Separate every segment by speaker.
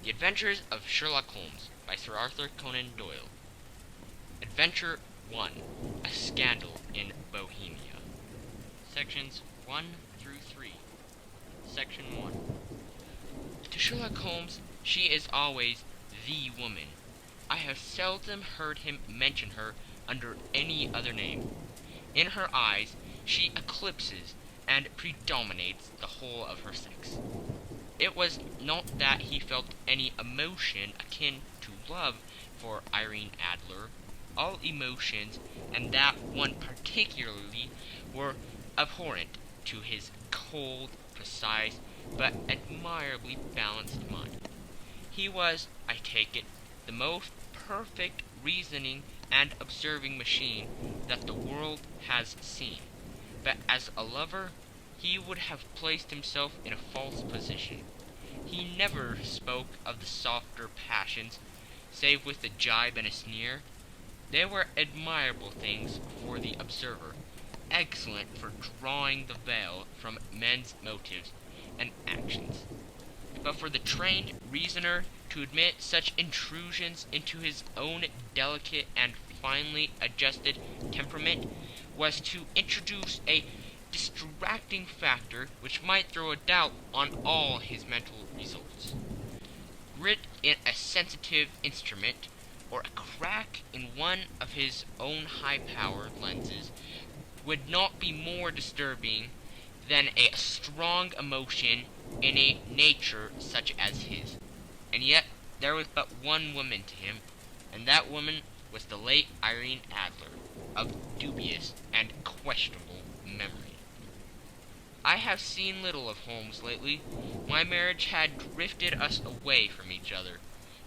Speaker 1: The Adventures of Sherlock Holmes by Sir Arthur Conan Doyle. Adventure 1. A Scandal in Bohemia. Sections 1 through 3. Section 1. To Sherlock Holmes, she is always the woman. I have seldom heard him mention her under any other name. In her eyes, she eclipses and predominates the whole of her sex. It was not that he felt any emotion akin to love for Irene Adler. All emotions, and that one particularly, were abhorrent to his cold, precise, but admirably balanced mind. He was, I take it, the most perfect reasoning and observing machine that the world has seen. But as a lover, he would have placed himself in a false position. He never spoke of the softer passions, save with a jibe and a sneer. They were admirable things for the observer, excellent for drawing the veil from men's motives and actions. But for the trained reasoner to admit such intrusions into his own delicate and finely adjusted temperament was to introduce a distracting factor which might throw a doubt on all his mental results. Grit in a sensitive instrument, or a crack in one of his own high-powered lenses, would not be more disturbing than a strong emotion in a nature such as his. And yet there was but one woman to him, and that woman was the late Irene Adler, of dubious and questionable memory. I have seen little of Holmes lately. My marriage had drifted us away from each other.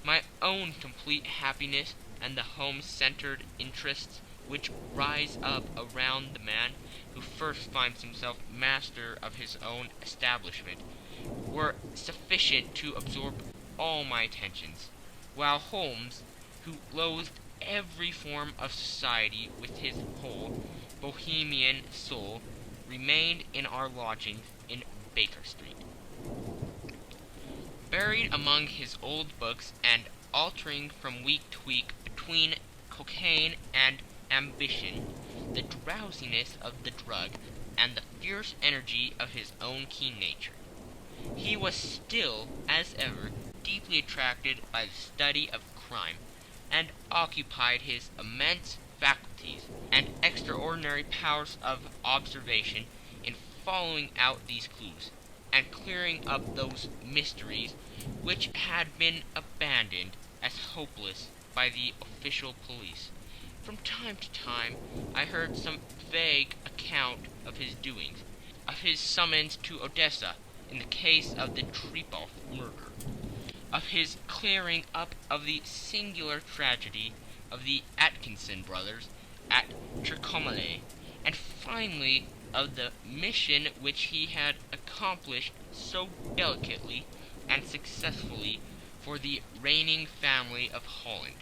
Speaker 1: My own complete happiness and the home-centered interests which rise up around the man who first finds himself master of his own establishment were sufficient to absorb all my attentions, while Holmes, who loathed every form of society with his whole Bohemian soul, remained in our lodgings in Baker Street. Buried among his old books and altering from week to week between cocaine and ambition, the drowsiness of the drug, and the fierce energy of his own keen nature, he was still, as ever, deeply attracted by the study of crime, and occupied his immense faculties and extraordinary powers of observation in following out these clues, and clearing up those mysteries which had been abandoned as hopeless by the official police. From time to time I heard some vague account of his doings, of his summons to Odessa in the case of the Trepov murder, of his clearing up of the singular tragedy of the Atkinson brothers at Trincomalee, and finally of the mission which he had accomplished so delicately and successfully for the reigning family of Holland.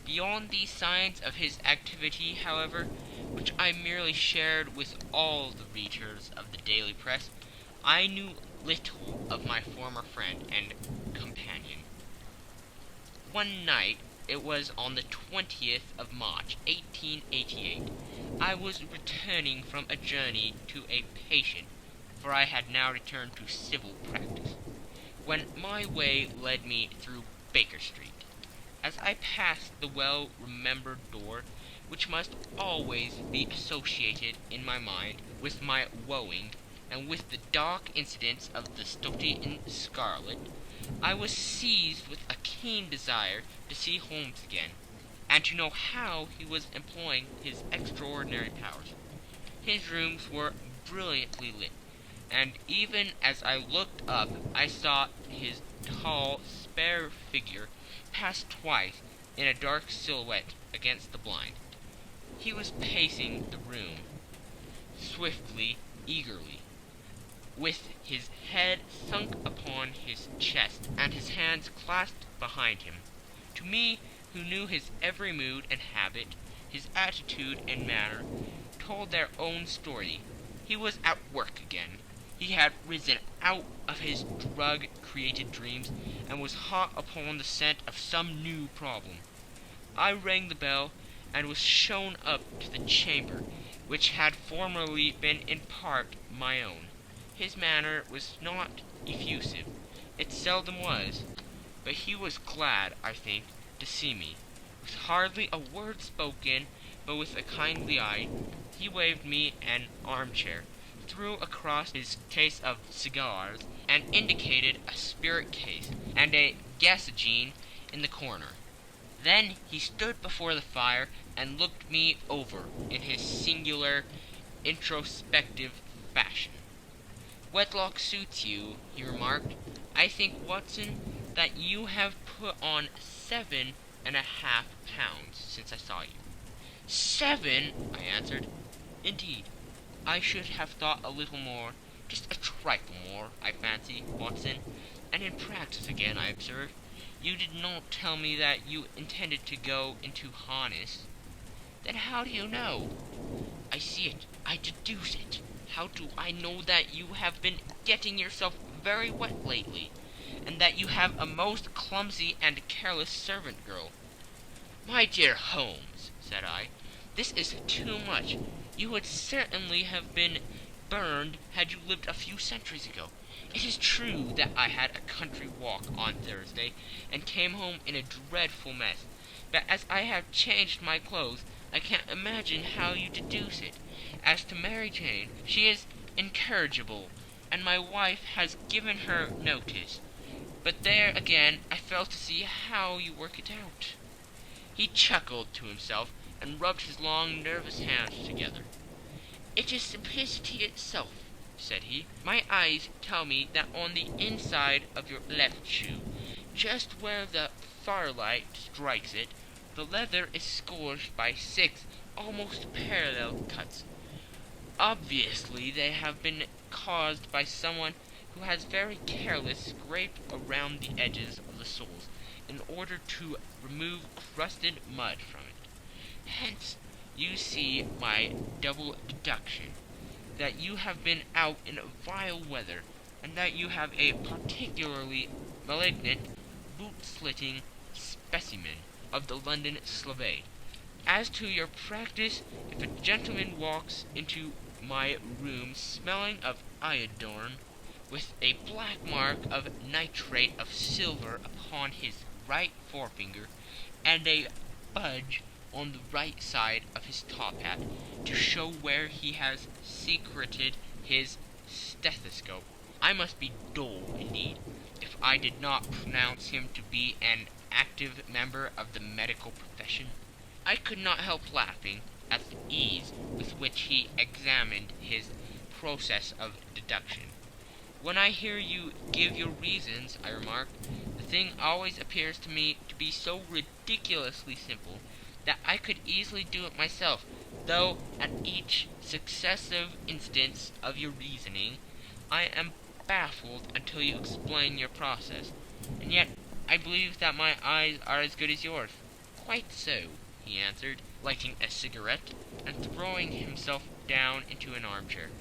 Speaker 1: Beyond these signs of his activity, however, which I merely shared with all the readers of the daily press, I knew little of my former friend and companion. One night, it was on the 20th of March, 1888, I was returning from a journey to a patient, for I had now returned to civil practice, when my way led me through Baker Street. As I passed the well-remembered door, which must always be associated in my mind with my wooing, and with the dark incidents of the Stoty in Scarlet, I was seized with a keen desire to see Holmes again, and to know how he was employing his extraordinary powers. His rooms were brilliantly lit, and even as I looked up I saw his tall, spare figure pass twice in a dark silhouette against the blind. He was pacing the room, swiftly, eagerly, with his head sunk upon his chest and his hands clasped behind him. To me, who knew his every mood and habit, his attitude and manner, told their own story. He was at work again. He had risen out of his drug-created dreams and was hot upon the scent of some new problem. I rang the bell and was shown up to the chamber, which had formerly been in part my own. His manner was not effusive. It seldom was, but he was glad, I think, to see me. With hardly a word spoken, but with a kindly eye, he waved me an armchair, threw across his case of cigars, and indicated a spirit case and a gasogene in the corner. Then he stood before the fire and looked me over in his singular, introspective fashion. "Wedlock suits you," he remarked. "I think, Watson, that you have put on 7.5 pounds since I saw you." "7!" I answered. "Indeed, I should have thought a little more, just a trifle more, I fancy, Watson. And in practice again, I observe. You did not tell me that you intended to go into harness." "Then how do you know?" "I see it. I deduce it. How do I know that you have been getting yourself very wet lately, and that you have a most clumsy and careless servant girl?" "My dear Holmes," said I, "this is too much. You would certainly have been burned had you lived a few centuries ago. It is true that I had a country walk on Thursday, and came home in a dreadful mess, but as I have changed my clothes, I can't imagine how you deduce it. As to Mary Jane, she is incorrigible, and my wife has given her notice. But there again I fail to see how you work it out." He chuckled to himself, and rubbed his long, nervous hands together. "It is simplicity itself," said he. "My eyes tell me that on the inside of your left shoe, just where the firelight strikes it, the leather is scourged by 6 almost parallel cuts. Obviously they have been caused by someone who has very carelessly scraped around the edges of the soles in order to remove crusted mud from it. Hence you see my double deduction, that you have been out in vile weather, and that you have a particularly malignant, boot-slitting specimen of the London Slavade. As to your practice, if a gentleman walks into my room smelling of iodine, with a black mark of nitrate of silver upon his right forefinger, and a budge on the right side of his top hat, to show where he has secreted his stethoscope, I must be dull indeed, if I did not pronounce him to be an active member of the medical profession." I could not help laughing at the ease with which he examined his process of deduction. "When I hear you give your reasons," I remarked, "the thing always appears to me to be so ridiculously simple that I could easily do it myself, though at each successive instance of your reasoning I am baffled until you explain your process. And yet I believe that my eyes are as good as yours." "Quite so," he answered, lighting a cigarette, and throwing himself down into an armchair.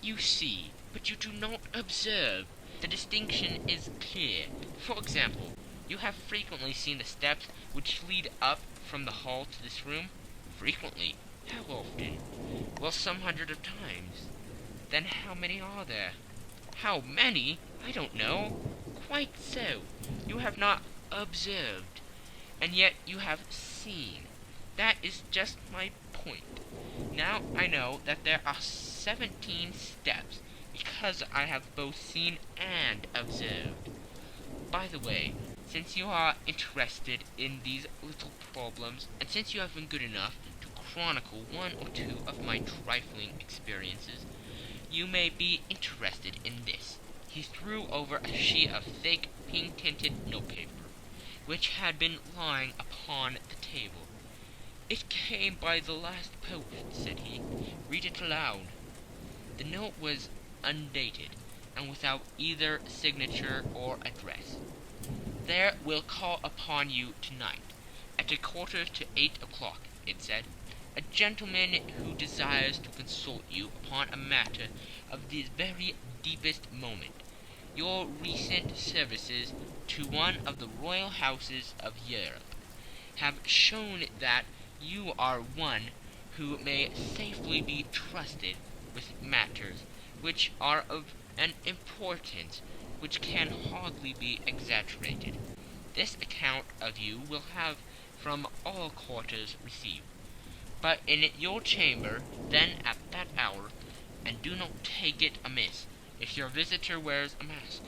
Speaker 1: "You see, but you do not observe. The distinction is clear. For example, you have frequently seen the steps which lead up from the hall to this room?" "Frequently." "How often?" "Well, some hundred of times." "Then how many are there?" "How many? I don't know." "Quite so. You have not observed, and yet you have seen. That is just my point. Now I know that there are 17 steps, because I have both seen and observed. By the way, since you are interested in these little problems, and since you have been good enough to chronicle one or two of my trifling experiences, you may be interested in this." He threw over a sheet of thick, pink-tinted notepaper, which had been lying upon the table. "It came by the last post," said he. "Read it aloud." The note was undated, and without either signature or address. "There will call upon you tonight, at 7:45, it said. a gentleman who desires to consult you upon a matter of the very deepest moment. Your recent services to one of the royal houses of Europe have shown that you are one who may safely be trusted with matters which are of an importance which can hardly be exaggerated. This account of you will have from all quarters received, but in your chamber then at that hour, and do not take it amiss if your visitor wears a mask.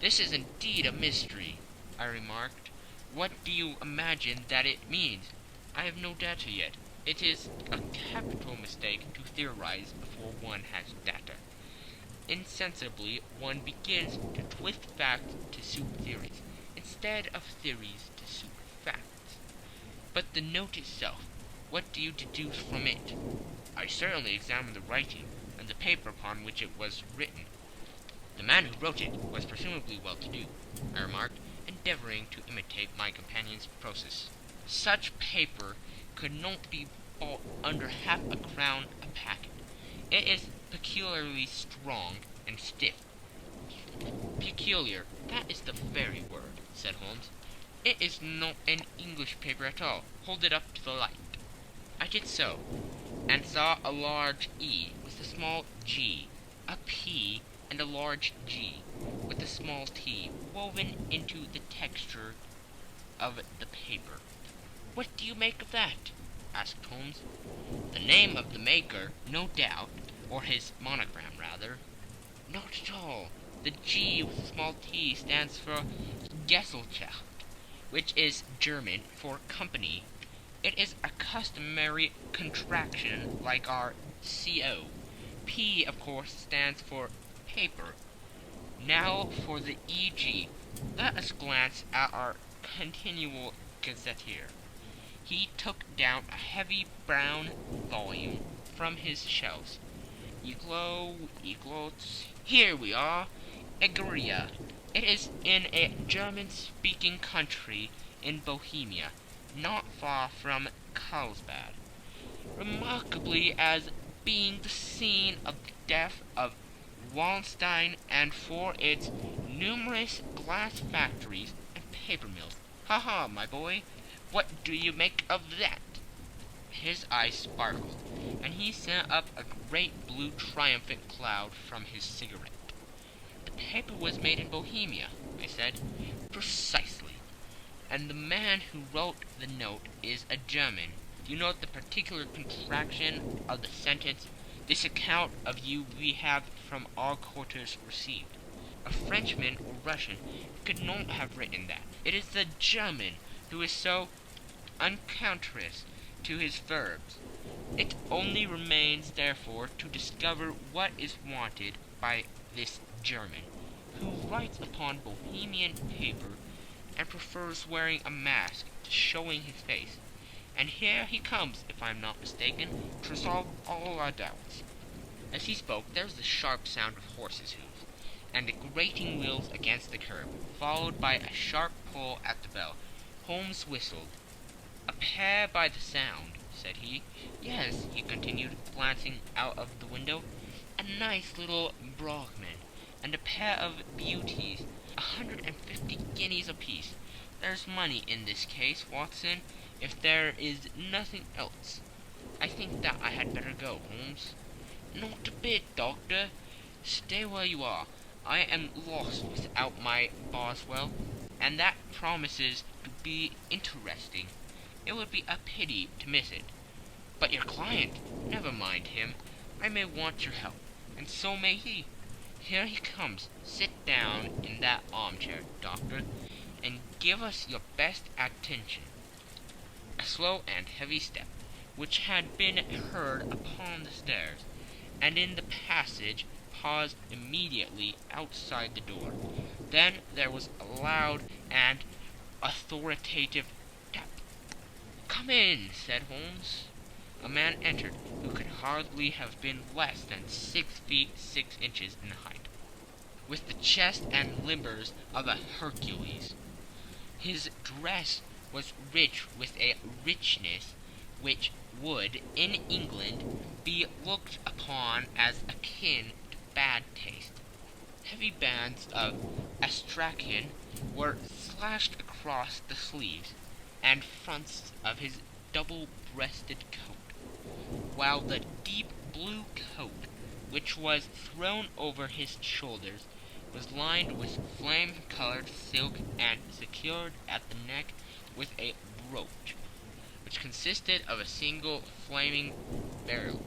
Speaker 1: This is indeed a mystery, I remarked. What do you imagine that it means? I have no data yet. It is a capital mistake to theorize before one has data. Insensibly, one begins to twist facts to suit theories, instead of theories to suit facts. But the note itself, what do you deduce from it? I certainly examined the writing, and the paper upon which it was written. The man who wrote it was presumably well-to-do, I remarked, endeavoring to imitate my companion's process. Such paper could not be bought under half a crown a packet. It is peculiarly strong and stiff. Peculiar, that is the very word, said Holmes. It is not an English paper at all. Hold it up to the light. I did so, and saw a large E with a small G, a P, and a large G with a small T woven into the texture of the paper. What do you make of that? Asked Holmes. The name of the maker, no doubt, or his monogram, rather. Not at all. The G with a small T stands for Gesellschaft, which is German for company. It is a customary contraction like our CO. P, of course, stands for paper. Now for the EG. Let us glance at our continual gazetteer. He took down a heavy brown volume from his shelves. Eglots. Here we are. Egeria. It is in a German-speaking country in Bohemia, not far from Carlsbad, remarkably as being the scene of the death of Wallenstein and for its numerous glass factories and paper mills. Ha, my boy, what do you make of that? His eyes sparkled, and he sent up a great blue triumphant cloud from his cigarette. The paper was made in Bohemia, I said. Precisely. And the man who wrote the note is a German. Do you note the particular contraction of the sentence? This account of you we have from all quarters received. A Frenchman or Russian could not have written that. It is the German who is so unconscious to his verbs. It only remains, therefore, to discover what is wanted by this German, who writes upon Bohemian paper and prefers wearing a mask to showing his face. And here he comes, if I am not mistaken, to resolve all our doubts. As he spoke, there was the sharp sound of horses' hoofs, and the grating wheels against the curb, followed by a sharp pull at the bell. Holmes whistled. A pair by the sound, said he. Yes, he continued, glancing out of the window. A nice little Brahmin, and a pair of beauties, 150 guineas apiece. There's money in this case, Watson, if there is nothing else. I think that I had better go, Holmes. Not a bit, Doctor. Stay where you are. I am lost without my Boswell, and that promises to be interesting. It would be a pity to miss it. But your client, never mind him. I may want your help, and so may he. Here he comes. Sit down in that armchair, Doctor, and give us your best attention. A slow and heavy step, which had been heard upon the stairs, and in the passage, paused immediately outside the door. Then there was a loud and authoritative tap. "Come in," said Holmes. A man entered, who could hardly have been less than 6 feet 6 inches in height, with the chest and limbers of a Hercules. His dress was rich with a richness which would, in England, be looked upon as akin to bad taste. Heavy bands of astrakhan were slashed across the sleeves and fronts of his double-breasted coat, while the deep blue coat, which was thrown over his shoulders, was lined with flame-colored silk and secured at the neck with a brooch, which consisted of a single flaming beryl.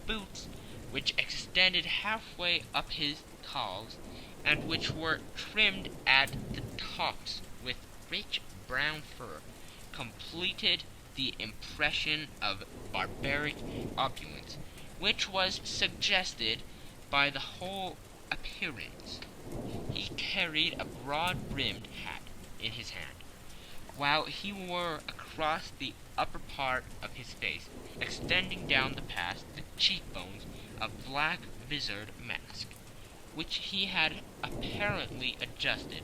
Speaker 1: Boots, which extended halfway up his calves, and which were trimmed at the tops with rich brown fur, completed the impression of barbaric opulence, which was suggested by the whole appearance. He carried a broad-brimmed hat in his hand, while he wore across the upper part of his face, extending down the past the cheekbones, a black visored mask, which he had apparently adjusted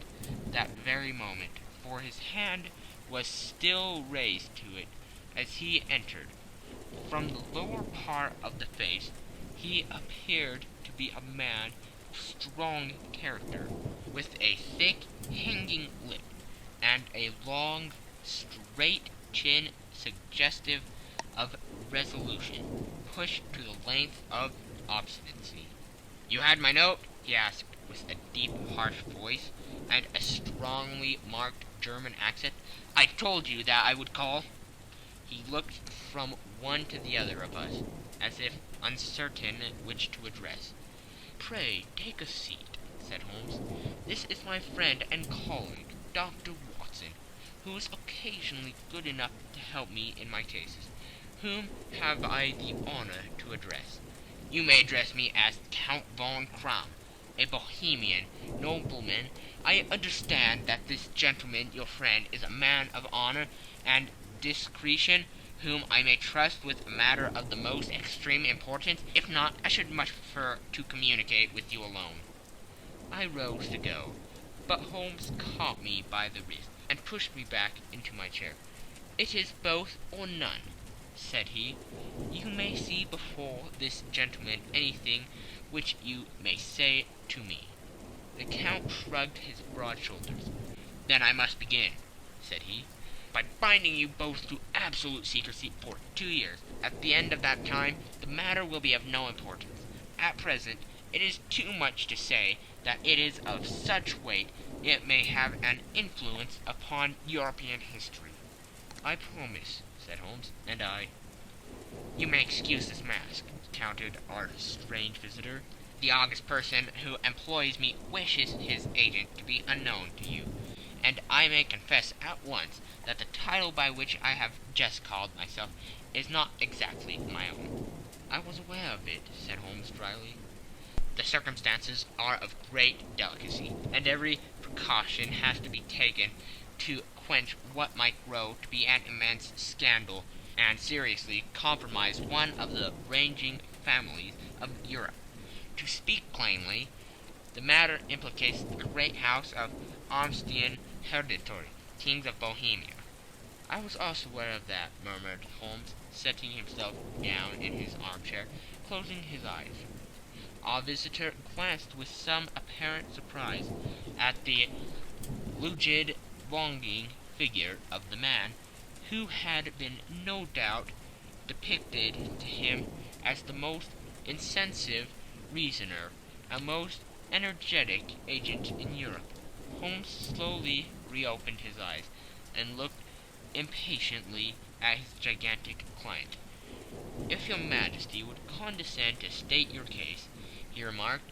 Speaker 1: that very moment, for his hand was still raised to it as he entered. From the lower part of the face he appeared to be a man of strong character, with a thick hanging lip, and a long, straight chin suggestive of resolution, pushed to the length of obstinacy. "You had my note?" he asked, with a deep, harsh voice, and a strongly marked German accent. "I told you that I would call." He looked from one to the other of us, as if uncertain which to address. "Pray take a seat," said Holmes. "This is my friend and colleague, Dr. Watson, who is occasionally good enough to help me in my cases. Whom have I the honor to address?" "You may address me as Count von Kramm, a Bohemian nobleman. I understand that this gentleman, your friend, is a man of honor and discretion, whom I may trust with a matter of the most extreme importance. If not, I should much prefer to communicate with you alone." I rose to go, but Holmes caught me by the wrist and pushed me back into my chair. "It is both or none," said he. "You may see before this gentleman anything which you may say to me." The Count shrugged his broad shoulders. "Then I must begin," said he, "by binding you both to absolute secrecy for 2 years. At the end of that time the matter will be of no importance. At present it is too much to say that it is of such weight it may have an influence upon European history." "I promise," said Holmes, "and I—" "You may excuse this mask," countered our strange visitor. "The august person who employs me wishes his agent to be unknown to you, and I may confess at once that the title by which I have just called myself is not exactly my own." "I was aware of it," said Holmes dryly. "The circumstances are of great delicacy, and every precaution has to be taken to quench what might grow to be an immense scandal, and seriously compromise one of the reigning families of Europe. To speak plainly, the matter implicates the great house of Austrian hereditary kings of Bohemia." "I was also aware of that," murmured Holmes, setting himself down in his armchair, closing his eyes. Our visitor glanced with some apparent surprise at the rigid, longing figure of the man, who had been no doubt depicted to him as the most insensitive reasoner, a most energetic agent in Europe. Holmes slowly reopened his eyes, and looked impatiently at his gigantic client. "If your Majesty would condescend to state your case," he remarked,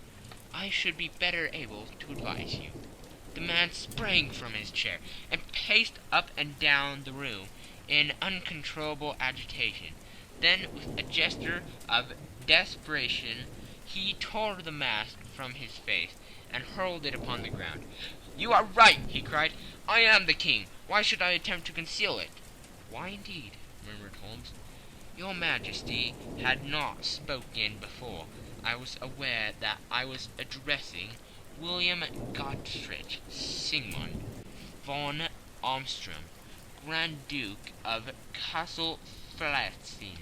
Speaker 1: "I should be better able to advise you." The man sprang from his chair, and paced up and down the room in uncontrollable agitation. Then, with a gesture of desperation, he tore the mask from his face and hurled it upon the ground. "You are right!" he cried. "I am the king. Why should I attempt to conceal it?" "Why indeed?" murmured Holmes. "Your Majesty had not spoken before. I was aware that I was addressing William Gottfried Sigmund von Armstrong, Grand Duke of Castle Flatzin,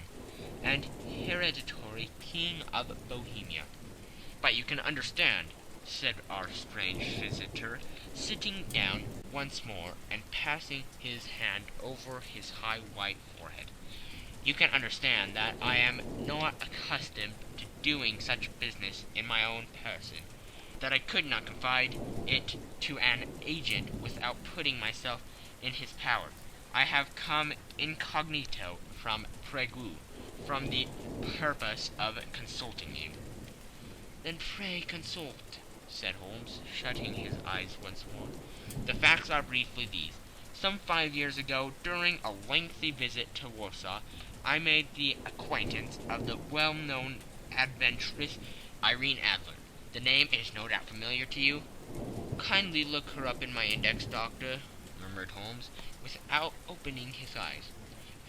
Speaker 1: and hereditary king of Bohemia. But you can understand, said our strange visitor, sitting down once more and passing his hand over his high white forehead. You can understand that I am not accustomed to doing such business in my own person, that I could not confide it to an agent without putting myself in his power. I have come incognito from Pregu, from the purpose of consulting you. Then pray consult, said Holmes, shutting his eyes once more. The facts are briefly these. Some 5 years ago, during a lengthy visit to Warsaw, I made the acquaintance of the well-known adventuress Irene Adler. The name is no doubt familiar to you. Kindly look her up in my index, Doctor, murmured Holmes, without opening his eyes.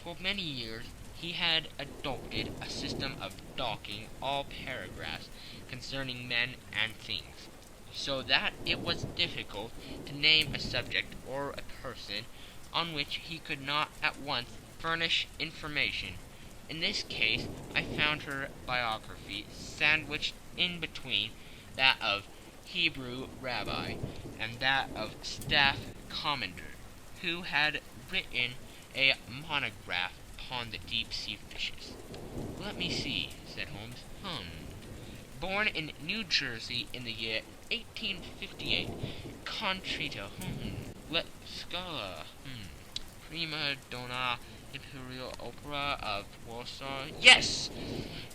Speaker 1: For many years he had adopted a system of docking all paragraphs concerning men and things, so that it was difficult to name a subject or a person on which he could not at once furnish information. In this case I found her biography sandwiched in between that of Hebrew rabbi and that of staff commander, who had written a monograph upon the deep-sea fishes. Let me see, said Holmes. Born in New Jersey in the year 1858. Contrito. Let Scala. Prima donna Imperial Opera of Warsaw. Yes!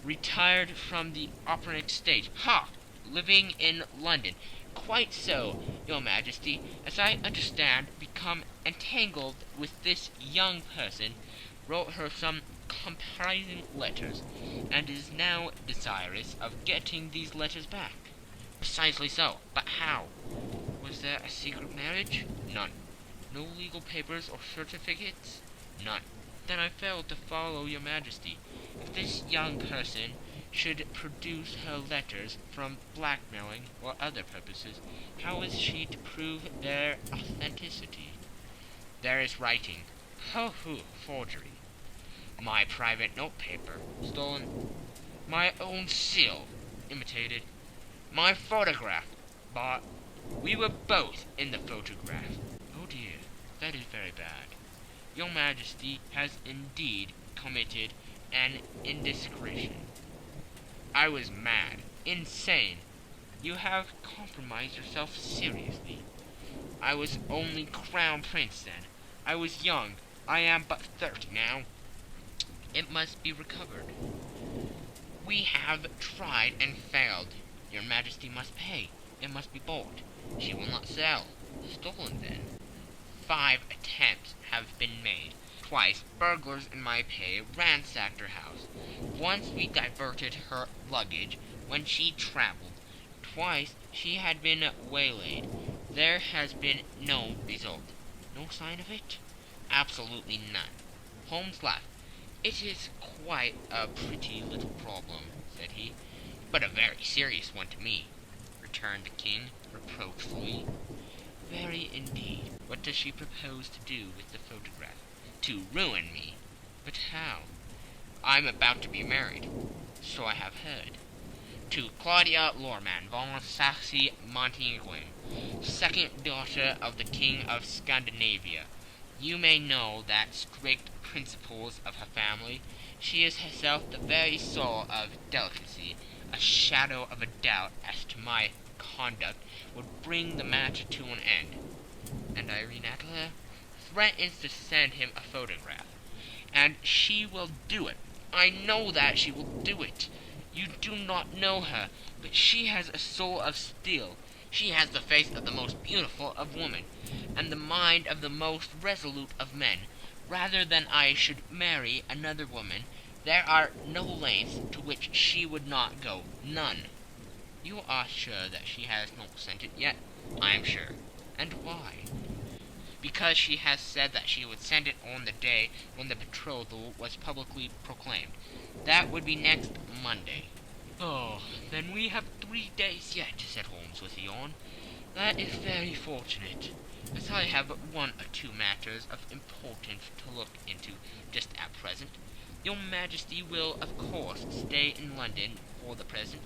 Speaker 1: Retired from the operatic stage. Living in London. Quite so, Your Majesty. As I understand, become entangled with this young person, wrote her some comprising letters, and is now desirous of getting these letters back. Precisely so. But how? Was there a secret marriage? None. No legal papers or certificates? None. Then I failed to follow Your Majesty. If this young person should produce her letters from blackmailing or other purposes, how is she to prove their authenticity? There is writing. Forgery. My private notepaper, stolen. My own seal, imitated. My photograph, bought. We were both in the photograph. Oh dear, that is very bad. Your Majesty has indeed committed an indiscretion. I was mad, insane. You have compromised yourself seriously. I was only Crown Prince then. I was young. I am but 30 now. It must be recovered. We have tried and failed. Your Majesty must pay. It must be bought. She will not sell. Stolen then. 5 attempts have been made. Twice burglars in my pay ransacked her house. Once we diverted her luggage when she traveled. Twice she had been waylaid. There has been no result. No sign of it? Absolutely none. Holmes laughed. It is quite a pretty little problem, said he. But a very serious one to me, returned the king reproachfully. Very indeed. What does she propose to do with the photograph? To ruin me. But how? I'm about to be married, so I have heard, to Claudia Lorman von Saxe-Montague, second daughter of the King of Scandinavia. You may know that strict principles of her family. She is herself the very soul of delicacy. A shadow of a doubt as to my conduct would bring the matter to an end. And Irene Adler threatens to send him a photograph. And she will do it. I know that she will do it. You do not know her, but she has a soul of steel. She has the face of the most beautiful of women, and the mind of the most resolute of men. Rather than I should marry another woman, there are no lengths to which she would not go. None. You are sure that she has not sent it yet? I am sure. And why? Because she has said that she would send it on the day when the betrothal was publicly proclaimed. That would be next Monday. Oh, then we have 3 days yet, said Holmes with a yawn. That is very fortunate. as I have one or two matters of importance to look into just at present. Your Majesty will, of course, stay in London for the present.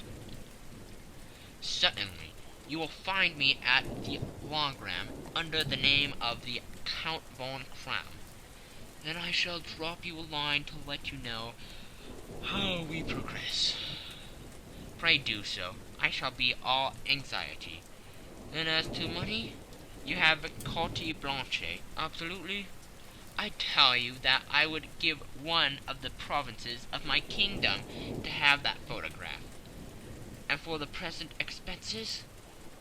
Speaker 1: Certainly. You will find me at the Wagram under the name of the Count von Kram. Then I shall drop you a line to let you know how we progress. Pray do so. I shall be all anxiety. And as to money, you have carte blanche. Absolutely. I tell you that I would give one of the provinces of my kingdom to have that photograph. And for the present expenses,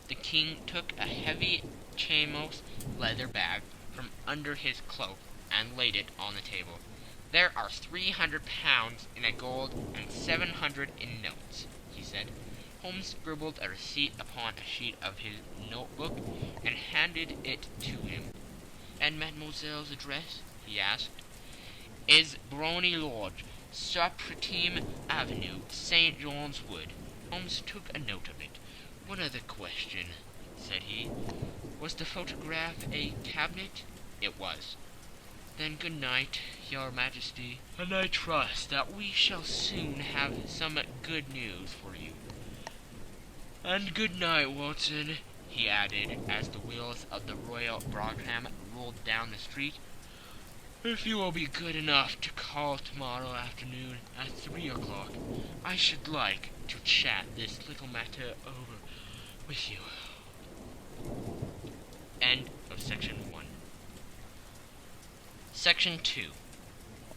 Speaker 1: the king took a heavy chamois leather bag from under his cloak and laid it on the table. There are 300 pounds in a gold and 700 in notes, he said. Holmes scribbled a receipt upon a sheet of his notebook and handed it to him. And mademoiselle's address, he asked, is Brony Lodge, Supretime Avenue, St. John's Wood. Holmes took a note of it. One other question, said he. Was the photograph a cabinet? It was. Then good night, your Majesty, and I trust that we shall soon have some good news for you. And good night, Watson, he added, as the wheels of the Royal Brougham rolled down the street. If you will be good enough to call tomorrow afternoon at 3 o'clock, I should like to chat this little matter over with you. End of section 1. Section 2.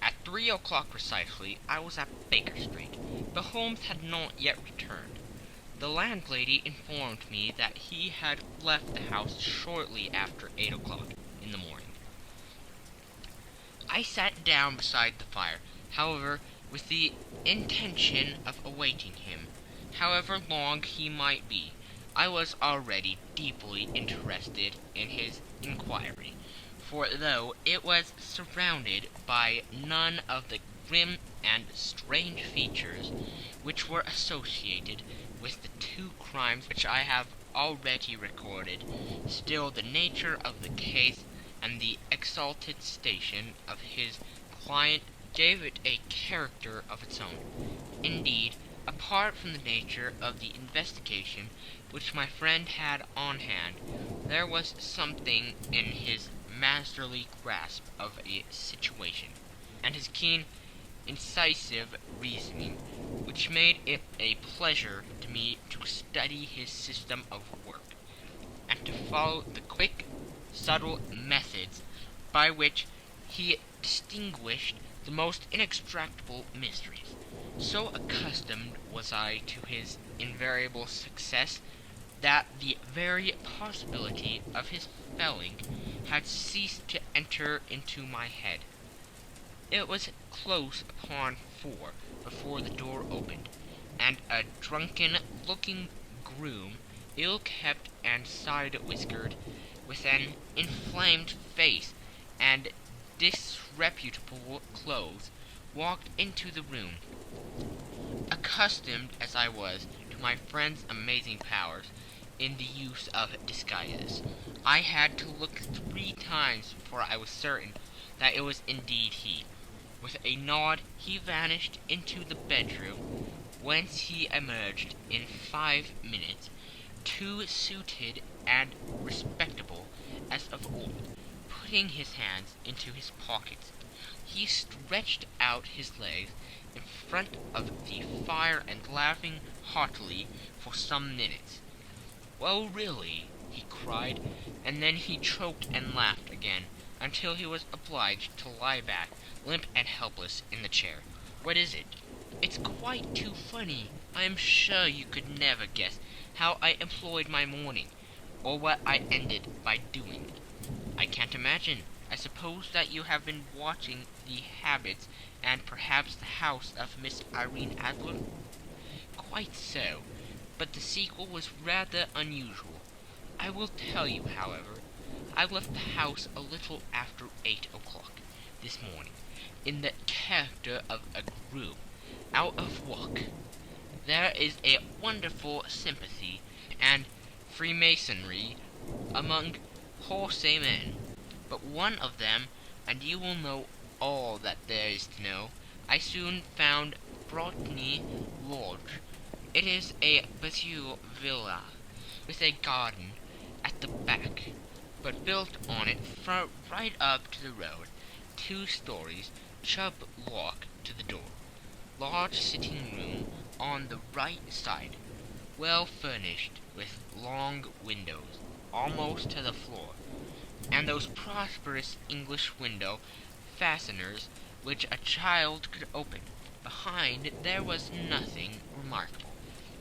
Speaker 1: At 3 o'clock precisely, I was at Baker Street, but Holmes had not yet returned. The landlady informed me that he had left the house shortly after 8 o'clock in the morning. I sat down beside the fire, however, with the intention of awaiting him. However long he might be, I was already deeply interested in his inquiry, for though it was surrounded by none of the grim and strange features which were associated with the two crimes which I have already recorded, still the nature of the case and the exalted station of his client gave it a character of its own. Indeed, apart from the nature of the investigation which my friend had on hand, there was something in his masterly grasp of a situation, and his keen, incisive reasoning, which made it a pleasure to me to study his system of work, and to follow the quick, subtle methods by which he distinguished the most inextractable mysteries. So accustomed was I to his invariable success that the very possibility of his failing had ceased to enter into my head. It was close upon 4 before the door opened, and a drunken-looking groom, ill-kept and side-whiskered, with an inflamed face and disreputable clothes, walked into the room. Accustomed as I was to my friend's amazing powers in the use of disguises, I had to look 3 times before I was certain that it was indeed he. With a nod he vanished into the bedroom, whence he emerged in 5 minutes, too suited and respectable as of old. Putting his hands into his pockets, he stretched out his legs in front of the fire and laughing heartily for some minutes. "Well, really," he cried, and then he choked and laughed again, until he was obliged to lie back, limp and helpless, in the chair. "What is it?" "It's quite too funny. I am sure you could never guess how I employed my morning, or what I ended by doing." "I can't imagine. I suppose that you have been watching the habits and perhaps the house of Miss Irene Adler?" "Quite so, but the sequel was rather unusual. I will tell you, however. I left the house a little after 8 o'clock this morning, in the character of a groom, out of work. There is a wonderful sympathy and freemasonry among
Speaker 2: horse amen. But one of them, and you will know all that there is to know, I soon found Brotny Lodge. It is a Bethune villa, with a garden at the back, but built on it right up to the road, 2 stories, Chubb walk to the door. Large sitting room on the right side, well furnished with long windows almost to the floor, and those prosperous English window fasteners which a child could open. Behind there was nothing remarkable,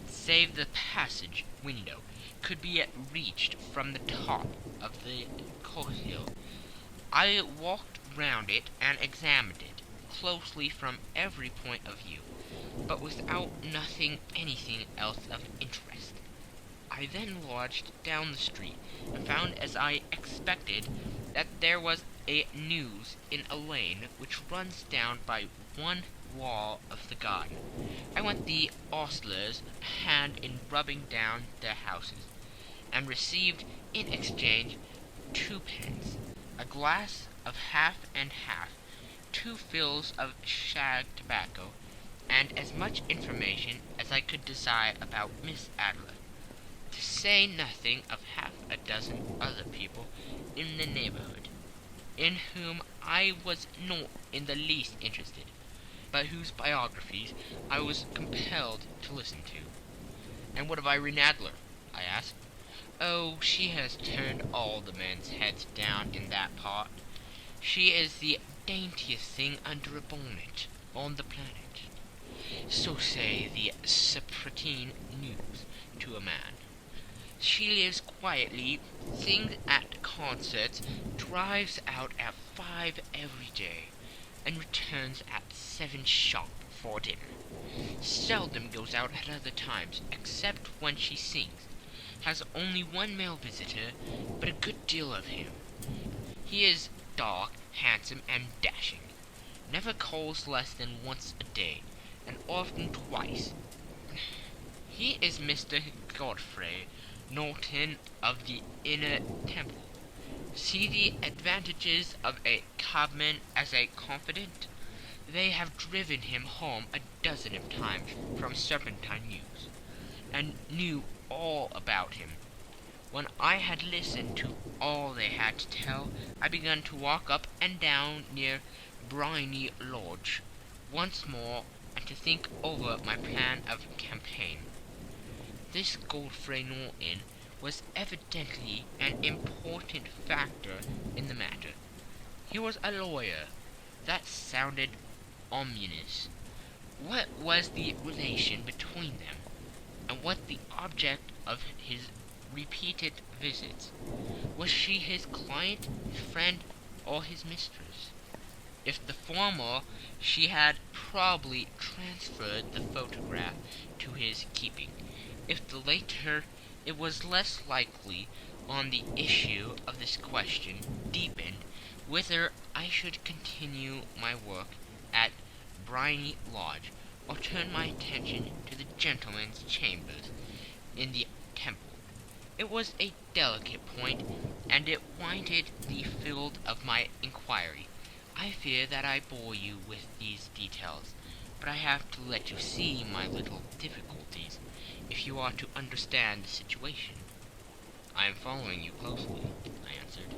Speaker 2: save the passage window could be reached from the top of the courtyard. I walked round it and examined it closely from every point of view, but without nothing anything else of interest. I then lodged down the street, and found, as I expected, that there was a news in a lane which runs down by one wall of the garden. I went the ostler's hand in rubbing down their houses, and received in exchange 2 pence, a glass of half and half, 2 fills of shag tobacco, and as much information as I could desire about Miss Adler, to say nothing of half a dozen other people in the neighborhood, in whom I was not in the least interested, but whose biographies I was compelled to listen to. "And what of Irene Adler?" I asked. "Oh, she has turned all the men's heads down in that part. She is the daintiest thing under a bonnet on the planet. So say the Saprotine News to a man. She lives quietly, sings at concerts, drives out at 5 every day, and returns at 7 sharp for dinner. Seldom goes out at other times, except when she sings. Has only one male visitor, but a good deal of him. He is dark, handsome, and dashing. Never calls less than once a day, and often twice. He is Mr. Godfrey Norton of the Inner Temple. See the advantages of a cabman as a confidant. They have driven him home a dozen of times from Serpentine Mews, and knew all about him. When I had listened to all they had to tell, I began to walk up and down near Briny Lodge once more, and to think over my plan of campaign. This Godfrey Norton was evidently an important factor in the matter. He was a lawyer. That sounded ominous. What was the relation between them, and what the object of his repeated visits? Was she his client, his friend, or his mistress? If the former, she had probably transferred the photograph to his keeping. If the latter, it was less likely on the issue of this question deepened whether I should continue my work at Briny Lodge, or turn my attention to the gentleman's chambers in the Temple. It was a delicate point, and it wanted the field of my inquiry. I fear that I bore you with these details, but I have to let you see my little difficulties, if you are to understand the situation. "I am following you closely," I answered.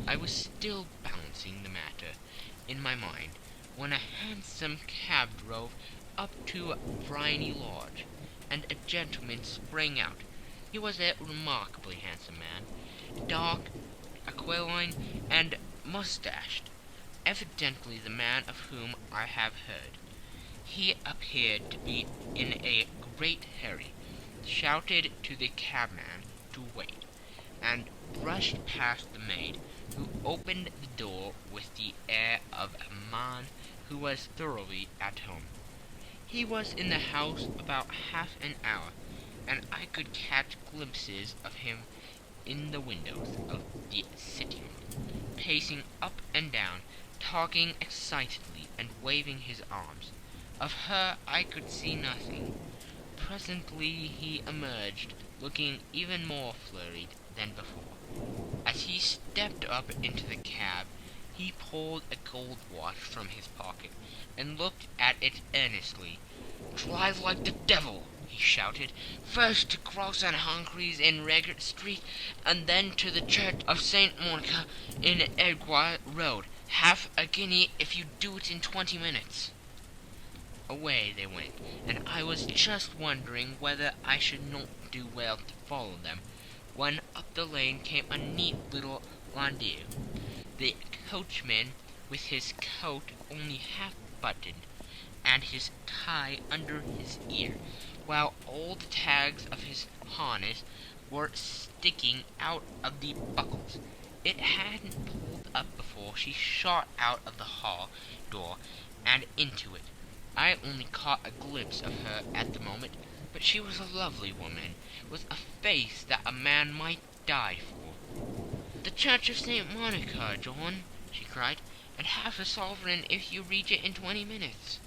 Speaker 2: I was still balancing the matter in my mind, when a hansom cab drove up to Briny Lodge, and a gentleman sprang out. He was a remarkably handsome man, dark, aquiline, and mustached, evidently the man of whom I have heard. He appeared to be in a great hurry, shouted to the cabman to wait, and brushed past the maid, who opened the door with the air of a man who was thoroughly at home. He was in the house about half an hour, and I could catch glimpses of him in the windows of the sitting room, pacing up and down, talking excitedly and waving his arms. Of her I could see nothing. Presently he emerged, looking even more flurried than before, As he stepped up into the cab, he pulled a gold watch from his pocket and looked at it earnestly. "Drive like the devil!" he shouted. "First to Cross and Humphrey's in Regent Street, and then to the Church of St. Monica in Edgware Road. Half a guinea if you do it in 20 minutes." Away they went, and I was just wondering whether I should not do well to follow them, when up the lane came a neat little landau. The coachman, with his coat only half buttoned, and his tie under his ear, while all the tags of his harness were sticking out of the buckles. It hadn't pulled up before she shot out of the hall door and into it. I only caught a glimpse of her at the moment, but she was a lovely woman, with a face that a man might die for. "The Church of St. Monica, John," she cried, "and half a sovereign if you reach it in 20 minutes.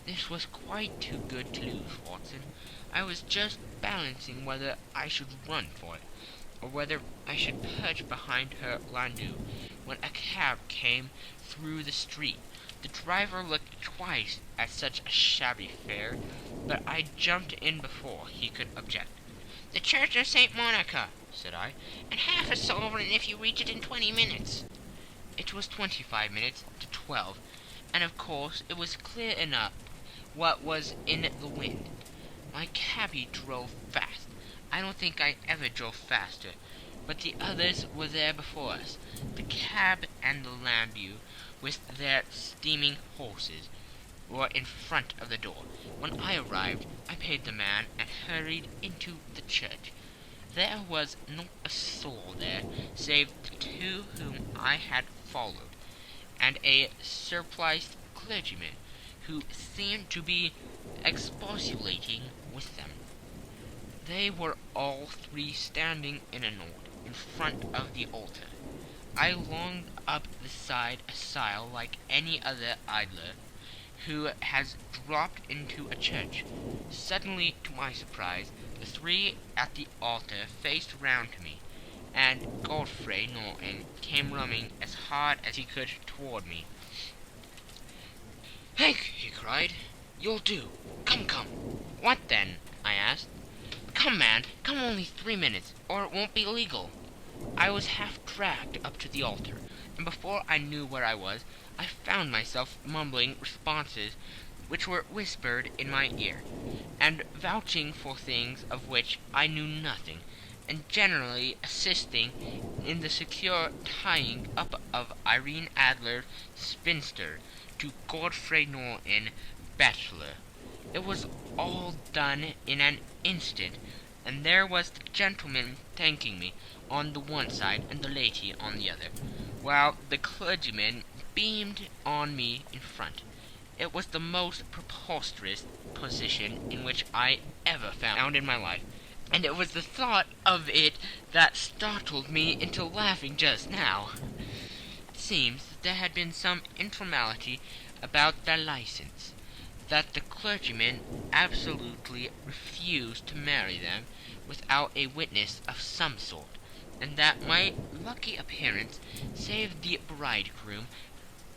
Speaker 2: This was quite too good to lose, Watson. I was just balancing whether I should run for it, or whether I should perch behind her landau, when a cab came through the street. The driver looked twice at such a shabby fare, but I jumped in before he could object. "The Church of St. Monica," said I, "and half a sovereign if you reach it in 20 minutes. It was 25 minutes to 12, and of course it was clear enough what was in the wind. My cabby drove fast. I don't think I ever drove faster, but the others were there before us. The cab and the landau, with their steaming horses, were in front of the door. When I arrived, I paid the man and hurried into the church. There was not a soul there, save the two whom I had followed, and a surpliced clergyman, who seemed to be expostulating with them. They were all three standing in a knot in front of the altar. I longed up the side aisle like any other idler who has dropped into a church. Suddenly, to my surprise, the three at the altar faced round to me, and Godfrey Norton came running as hard as he could toward me. "Hank," he cried, "you'll do. Come, come." "What then?" I asked. "Come, man, come only 3 minutes, or it won't be legal." I was half dragged up to the altar, and before I knew where I was, I found myself mumbling responses which were whispered in my ear, and vouching for things of which I knew nothing, and generally assisting in the secure tying up of Irene Adler, spinster, to Godfrey Norton, bachelor. It was all done in an instant, and there was the gentleman thanking me on the one side and the lady on the other, while the clergyman beamed on me in front. It was the most preposterous position in which I ever found in my life, and it was the thought of it that startled me into laughing just now. It seems that there had been some informality about their license, that the clergyman absolutely refused to marry them without a witness of some sort, and that my lucky appearance saved the bridegroom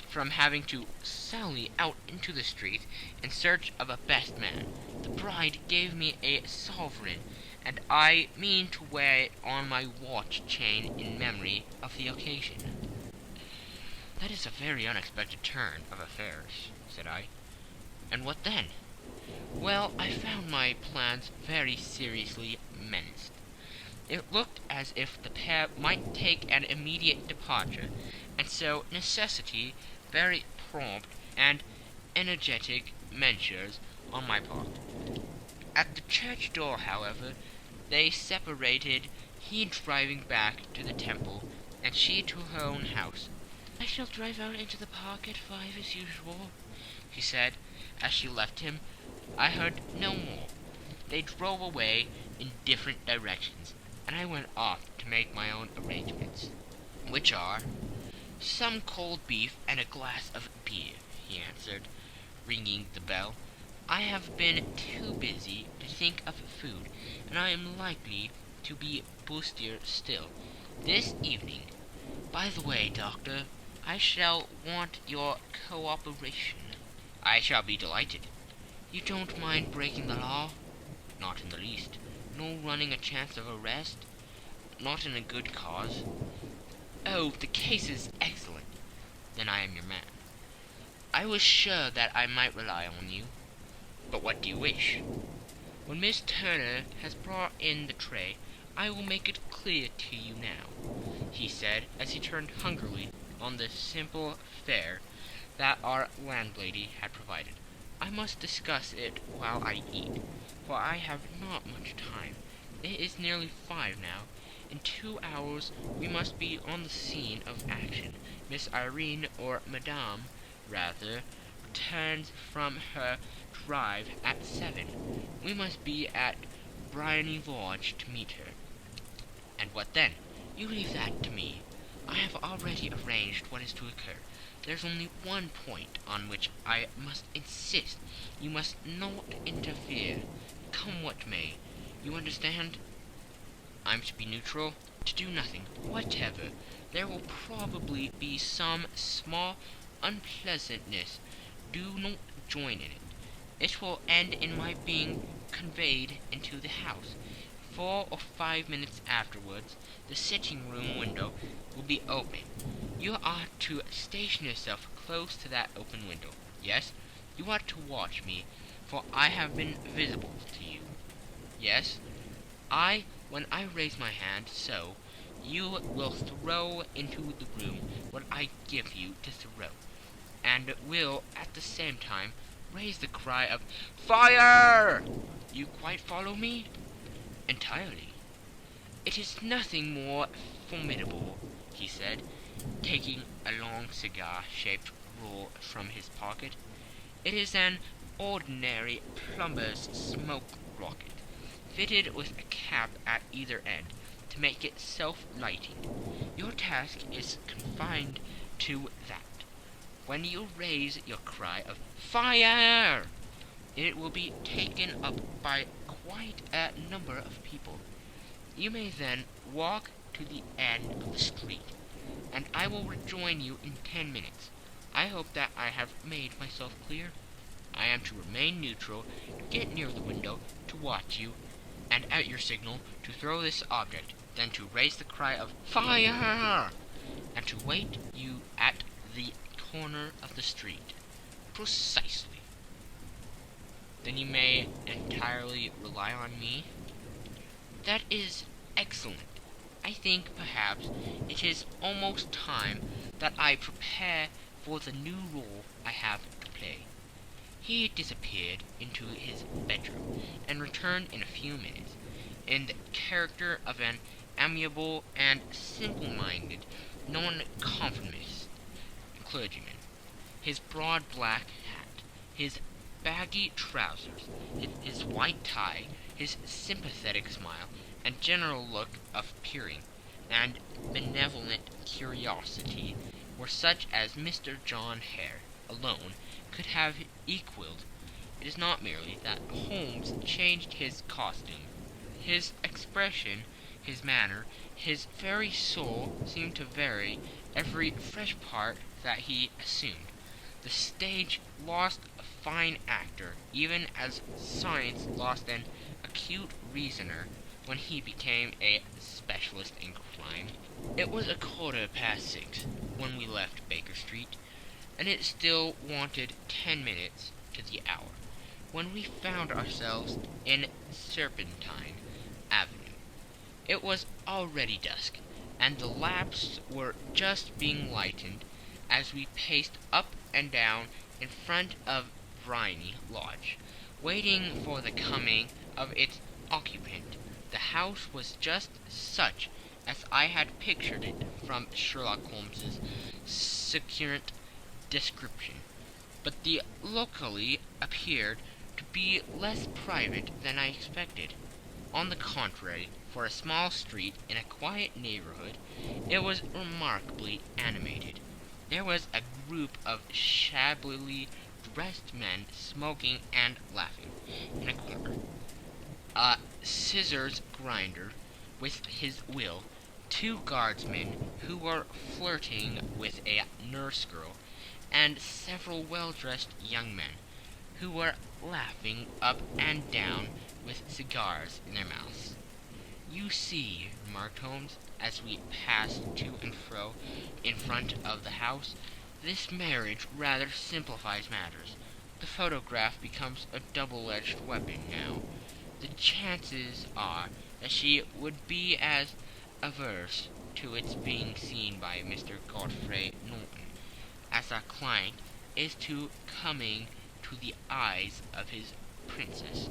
Speaker 2: from having to sally out into the street in search of a best man. The bride gave me a sovereign, and I mean to wear it on my watch chain in memory of the occasion. "That is a very unexpected turn of affairs," said I. "And what then?" "Well, I found my plans very seriously menaced. It looked as if the pair might take an immediate departure, and so necessity very prompt and energetic measures on my part. At the church door, however, they separated, he driving back to the temple, and she to her own house. "I shall drive out into the park at 5 as usual," she said, as she left him. I heard no more. They drove away in different directions, and I went off to make my own arrangements, which are some cold beef and a glass of beer, he answered, ringing the bell. "I have been too busy to think of food, and I am likely to be bustier still. this evening. By the way, Doctor, I shall want your cooperation. I shall be delighted. You don't mind breaking the law? Not in the least. No running a chance of arrest? Not in a good cause? Oh, the case is excellent. Then I am your man. I was sure that I might rely on you. But what do you wish? When Miss Turner has brought in the tray, I will make it clear to you now, he said, as he turned hungrily on the simple fare that our landlady had provided. I must discuss it while I eat, for I have not much time. It is nearly 5 now. In 2 hours we must be on the scene of action. Miss Irene, or Madame, rather, returns from her drive at 7. We must be at Briony Lodge to meet her. And what then? You leave that to me. I have already arranged what is to occur. There's only one point on which I must insist. You must not interfere, come what may. You understand? I'm to be neutral, to do nothing whatever. There will probably be some small unpleasantness. Do not join in it. It will end in my being conveyed into the house. 4 or 5 minutes afterwards, the sitting-room window will be open. You are to station yourself close to that open window. Yes, you are to watch me, for I have been visible to you. Yes, when I raise my hand, so, you will throw into the room what I give you to throw, and will, at the same time, raise the cry of "Fire!" You quite follow me? Entirely. It is nothing more formidable, he said, taking a long cigar-shaped roll from his pocket. It is an ordinary plumber's smoke rocket, fitted with a cap at either end, to make it self-lighting. Your task is confined to that. When you raise your cry of "Fire!" it will be taken up by quite a number of people. You may then walk to the end of the street, and I will rejoin you in 10 minutes. I hope that I have made myself clear. I am to remain neutral, get near the window, to watch you, and at your signal to throw this object, then to raise the cry of "Fire!" and to wait you at the corner of the street. Precisely. Then you may entirely rely on me? That is excellent. I think, perhaps, it is almost time that I prepare for the new role I have to play. He disappeared into his bedroom, and returned in a few minutes, in the character of an amiable and simple-minded nonconformist clergyman. His broad black hat, his baggy trousers, his white tie, his sympathetic smile, and general look of peering and benevolent curiosity were such as Mr. John Hare alone could have equalled. It is not merely that Holmes changed his costume. His expression, his manner, his very soul seemed to vary every fresh part that he assumed. The stage lost a fine actor, even as science lost an acute reasoner when he became a specialist in crime. It was 6:15 when we left Baker Street, and it still wanted 10 minutes to the hour, when we found ourselves in Serpentine Avenue. It was already dusk, and the lamps were just being lighted as we paced up and down in front of Briony Lodge, waiting for the coming of its occupant. The house was just such as I had pictured it from Sherlock Holmes's succinct description, but the locale appeared to be less private than I expected. On the contrary, for a small street in a quiet neighborhood, it was remarkably animated. There was a group of shabbily dressed men smoking and laughing in a corner. A scissors grinder, with his wheel, two guardsmen who were flirting with a nurse girl, and several well-dressed young men who were laughing up and down with cigars in their mouths. "You see," remarked Holmes, as we passed to and fro in front of the house, "this marriage rather simplifies matters. The photograph becomes a double-edged weapon now. The chances are that she would be as averse to its being seen by Mr. Godfrey Norton as our client is to coming to the eyes of his princess.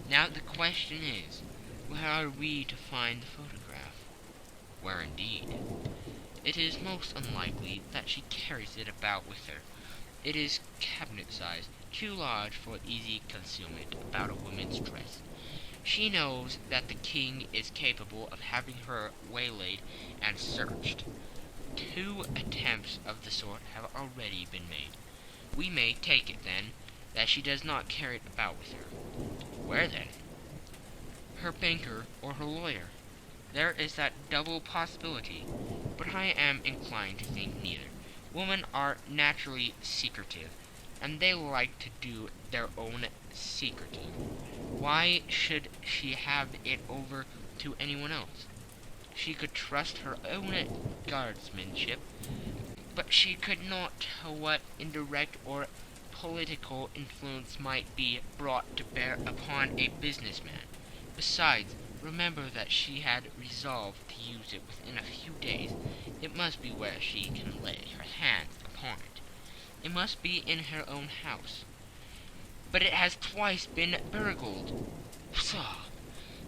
Speaker 2: Now the question is, where are we to find the photograph?" "Where indeed? It is most unlikely that she carries it about with her. It is cabinet-sized, too large for easy concealment about a woman's dress. She knows that the king is capable of having her waylaid and searched. 2 attempts of the sort have already been made. We may take it, then, that she does not carry it about with her." "Where, then?" "Her banker or her lawyer. There is that double possibility, but I am inclined to think neither. Women are naturally secretive, and they like to do their own secreting. Why should she have it over to anyone else? She could trust her own guardsmanship, but she could not tell what indirect or political influence might be brought to bear upon a businessman. Besides, remember that she had resolved to use it within a few days. It must be where she can lay her hands upon it. It must be in her own house." "But it has twice been burgled." "Pshaw!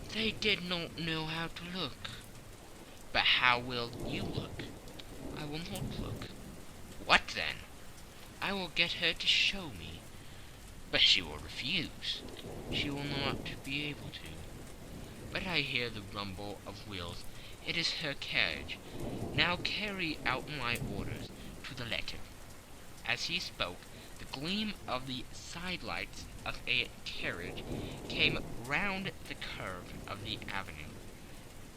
Speaker 2: They did not know how to look." "But how will you look?" "I will not look." "What then?" "I will get her to show me."
Speaker 1: "But she will refuse."
Speaker 2: "She will not be able to. But I hear the rumble of wheels. It is her carriage. Now carry out my orders to the letter." As he spoke, the gleam of the sidelights of a carriage came round the curve of the avenue.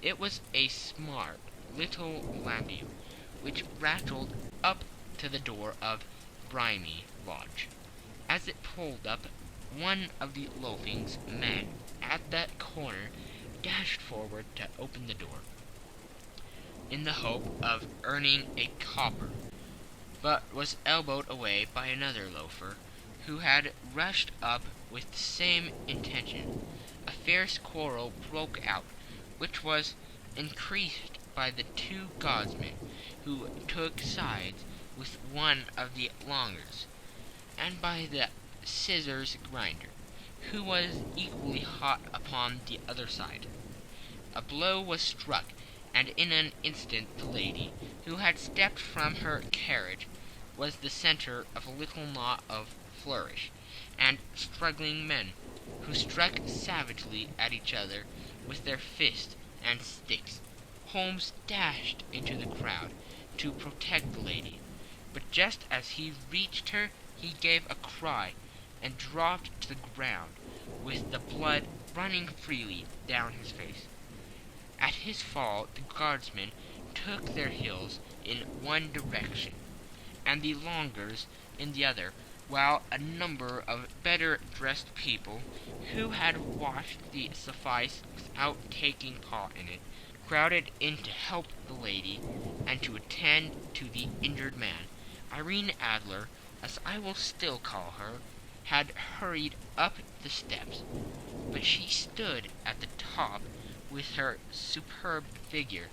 Speaker 2: It was a smart little landau, which rattled up to the door of Bohemia Lodge. As it pulled up, one of the loafing men at that corner dashed forward to open the door, in the hope of earning a copper, but was elbowed away by another loafer, who had rushed up with the same intention. A fierce quarrel broke out, which was increased by the 2 guardsmen, who took sides with one of the longers, and by the scissors grinder, who was equally hot upon the other side. A blow was struck, and in an instant the lady, who had stepped from her carriage, was the centre of a little knot of flourish and struggling men, who struck savagely at each other with their fists and sticks. Holmes dashed into the crowd to protect the lady, but just as he reached her he gave a cry and dropped to the ground, with the blood running freely down his face. At his fall the guardsmen took their heels in one direction, and the longers in the other, while a number of better dressed people, who had watched the suffice without taking part in it, crowded in to help the lady and to attend to the injured man. Irene Adler, as I will still call her, had hurried up the steps, but she stood at the top with her superb figure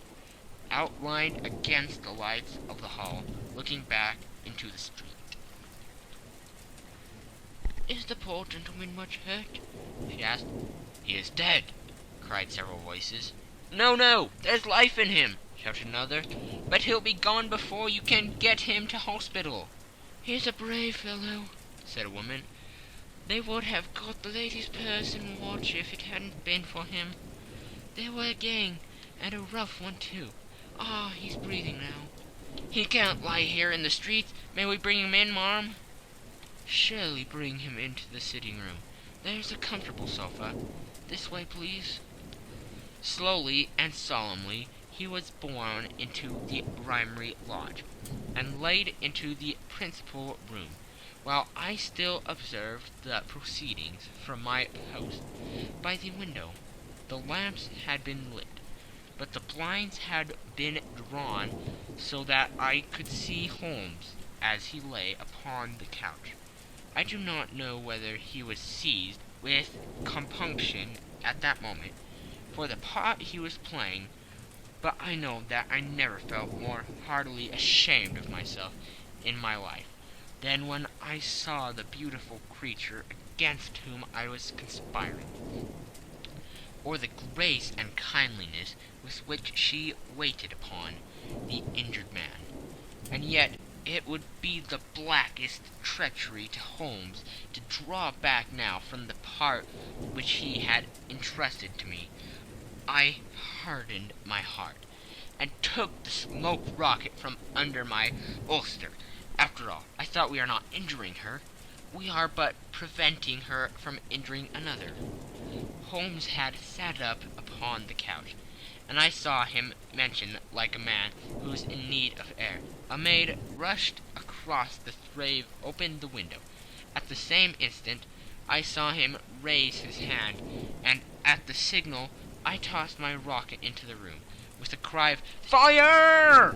Speaker 2: outlined against the lights of the hall, looking back into the street. "Is the poor gentleman much hurt?" she asked. "He is dead," cried several voices. "No, no, there's life in him," shouted another. "But he'll be gone before you can get him to hospital." "He's a brave fellow," said a woman. "They would have got the lady's purse and watch if it hadn't been for him. They were a gang, and a rough one, too. Ah, he's breathing now." "He can't lie here in the streets. May we bring him in, marm?" "Surely bring him into the sitting-room. There's a comfortable sofa. This way, please." Slowly and solemnly he was borne into the Rhymery Lodge, and laid into the principal room, while I still observed the proceedings from my post by the window. The lamps had been lit, but the blinds had been drawn so that I could see Holmes as he lay upon the couch. I do not know whether he was seized with compunction at that moment for the part he was playing, but I know that I never felt more heartily ashamed of myself in my life than when I saw the beautiful creature against whom I was conspiring, or the grace and kindliness with which she waited upon the injured man. And yet it would be the blackest treachery to Holmes to draw back now from the part which he had entrusted to me. I hardened my heart, and took the smoke rocket from under my ulster. After all, I thought, we are not injuring her. We are but preventing her from injuring another. Holmes had sat up upon the couch, and I saw him mention like a man who is in need of air. A maid rushed across the threshold, opened the window. At the same instant I saw him raise his hand, and at the signal I tossed my rocket into the room, with a cry of "Fire!"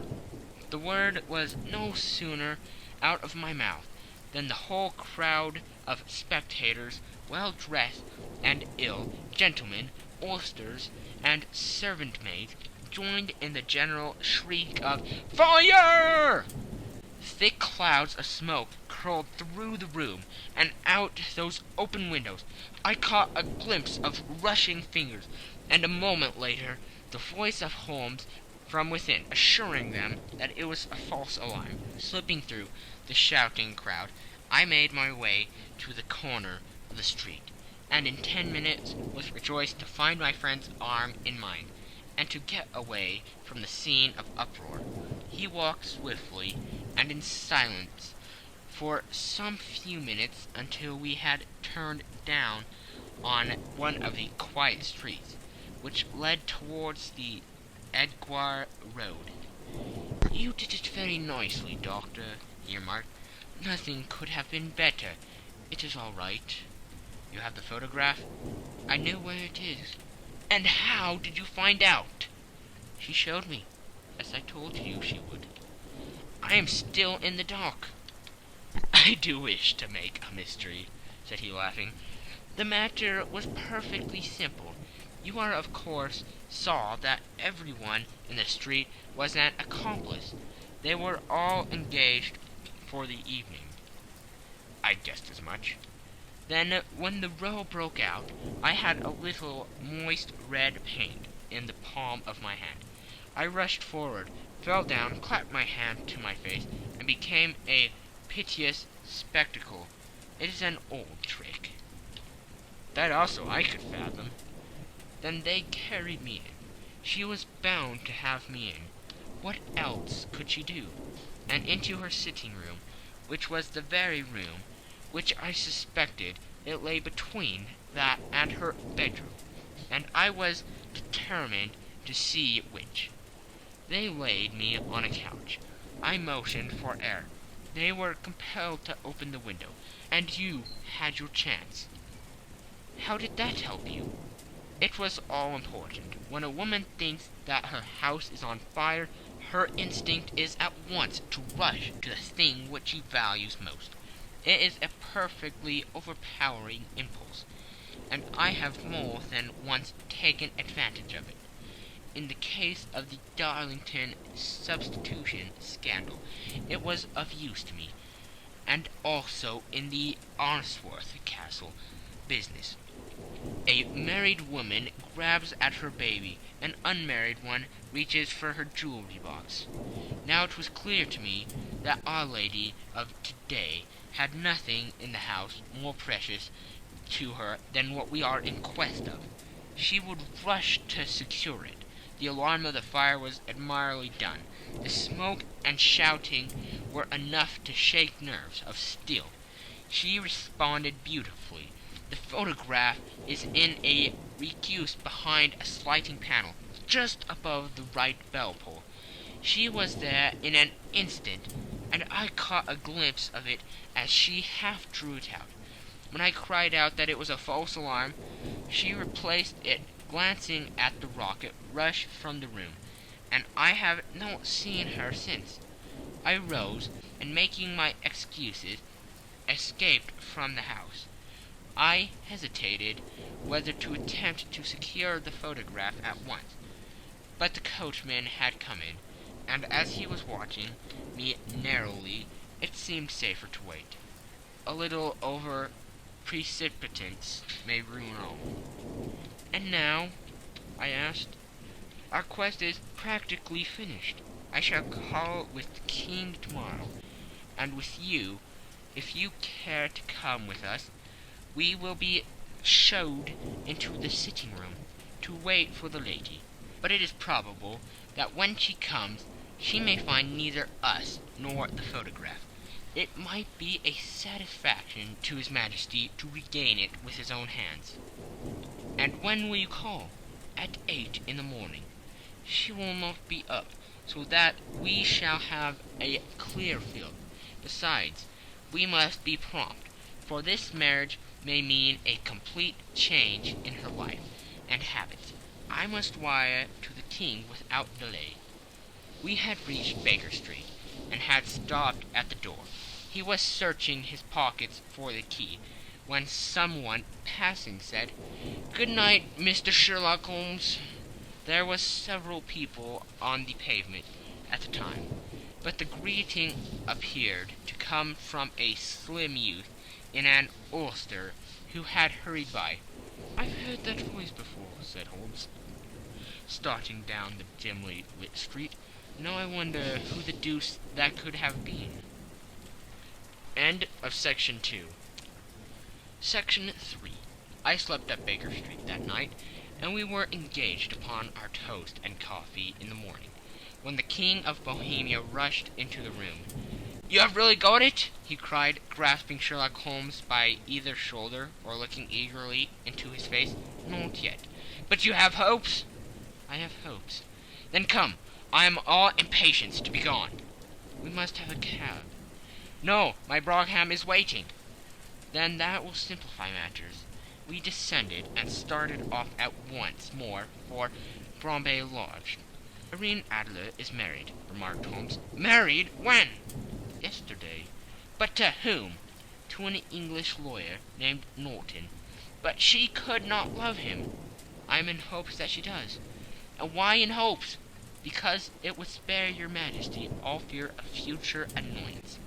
Speaker 2: The word was no sooner out of my mouth than the whole crowd of spectators, well dressed and ill, gentlemen, ulsters, and servant-maids, joined in the general shriek of "Fire!" Thick clouds of smoke curled through the room and out those open windows. I caught a glimpse of rushing fingers, and a moment later the voice of Holmes from within, assuring them that it was a false alarm. Slipping through the shouting crowd, I made my way to the corner of the street, and in 10 minutes was rejoiced to find my friend's arm in mine, and to get away from the scene of uproar. He walked swiftly and in silence for some few minutes until we had turned down on one of the quiet streets which led towards the Edgware Road. "You did it very nicely, Doctor," he remarked. "Nothing could have been better. It is all right." "You have the photograph?" "I know where it is." "And how did you find out?" "She showed me, as I told you she would." "I am still in the dark." "I do wish to make a mystery," said he, laughing. "The matter was perfectly simple. You are, of course, saw that everyone in the street was an accomplice. They were all engaged for the evening." "I guessed as much." "Then, when the row broke out, I had a little moist red paint in the palm of my hand. I rushed forward, fell down, clapped my hand to my face, and became a piteous spectacle. It is an old trick." "That also I could fathom." "Then they carried me in. She was bound to have me in. What else could she do? And into her sitting-room, which was the very room which I suspected. It lay between that and her bedroom, and I was determined to see which. They laid me on a couch. I motioned for air. They were compelled to open the window, and you had your chance." "How did that help you?" "It was all important. When a woman thinks that her house is on fire, her instinct is at once to rush to the thing which she values most. It is a perfectly overpowering impulse, and I have more than once taken advantage of it. In the case of the Darlington substitution scandal, it was of use to me, and also in the Arnsworth Castle business. A married woman grabs at her baby, an unmarried one reaches for her jewelry box. Now it was clear to me that Our Lady of today had nothing in the house more precious to her than what we are in quest of. She would rush to secure it. The alarm of the fire was admirably done. The smoke and shouting were enough to shake nerves of steel. She responded beautifully. The photograph is in a recuse behind a sliding panel. just above the right bell pull. She was there in an instant, and I caught a glimpse of it as she half drew it out. When I cried out that it was a false alarm, she replaced it, glancing at the rocket rush from the room, and I have not seen her since. I rose, and making my excuses, escaped from the house. I hesitated whether to attempt to secure the photograph at once, but the coachman had come in, and as he was watching me narrowly, it seemed safer to wait. A little over precipitance may ruin all. "And now?" I asked. "Our quest is practically finished. I shall call with the king tomorrow, and with you, if you care to come with us. We will be showed into the sitting room to wait for the lady. But it is probable that when she comes, she may find neither us nor the photograph. It might be a satisfaction to His Majesty to regain it with his own hands." "And when will you call?" "At 8 in the morning. She will not be up, so that we shall have a clear field. Besides, we must be prompt, for this marriage may mean a complete change in her life and habits. I must wire to the king without delay." We had reached Baker Street, and had stopped at the door. He was searching his pockets for the key, when someone passing said, "Good night, Mr. Sherlock Holmes." There were several people on the pavement at the time, but the greeting appeared to come from a slim youth in an ulster who had hurried by. "I've heard that voice before," said Holmes, starting down the dimly lit street. "Now I wonder who the deuce that could have been." End of Section 2. Section 3. I slept at Baker Street that night, and we were engaged upon our toast and coffee in the morning, when the King of Bohemia rushed into the room. "You have really got it?" he cried, grasping Sherlock Holmes by either shoulder, or looking eagerly into his face. "Not yet." "But you have hopes?" "I have hopes." "Then come. I am all impatience to be gone." "We must have a cab." "No, my brougham is waiting." "Then that will simplify matters." We descended and started off at once more for Bombay Lodge. "Irene Adler is married," remarked Holmes. "Married? When?" "Yesterday." "But to whom?" "To an English lawyer named Norton." "But she could not love him." "I am in hopes that she does." "And why in hopes?" "Because it would spare your Majesty all fear of future annoyance.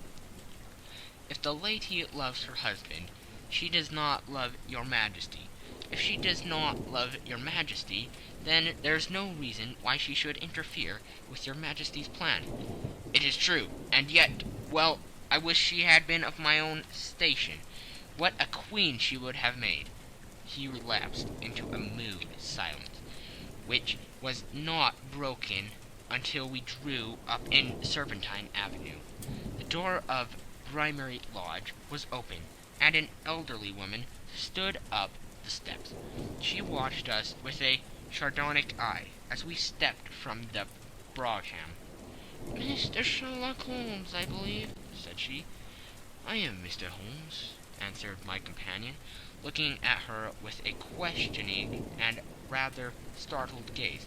Speaker 2: If the lady loves her husband, she does not love your Majesty. If she does not love your Majesty, then there's no reason why she should interfere with your Majesty's plan." "It is true, and yet, well, I wish she had been of my own station. What a queen she would have made." He relapsed into a mood silence, which was not broken until we drew up in Serpentine Avenue. The door of Primary Lodge was open, and an elderly woman stood up the steps. She watched us with a sardonic eye as we stepped from the brougham. "Mr. Sherlock Holmes, I believe," said she. "I am Mr. Holmes," answered my companion, looking at her with a questioning and rather startled gaze.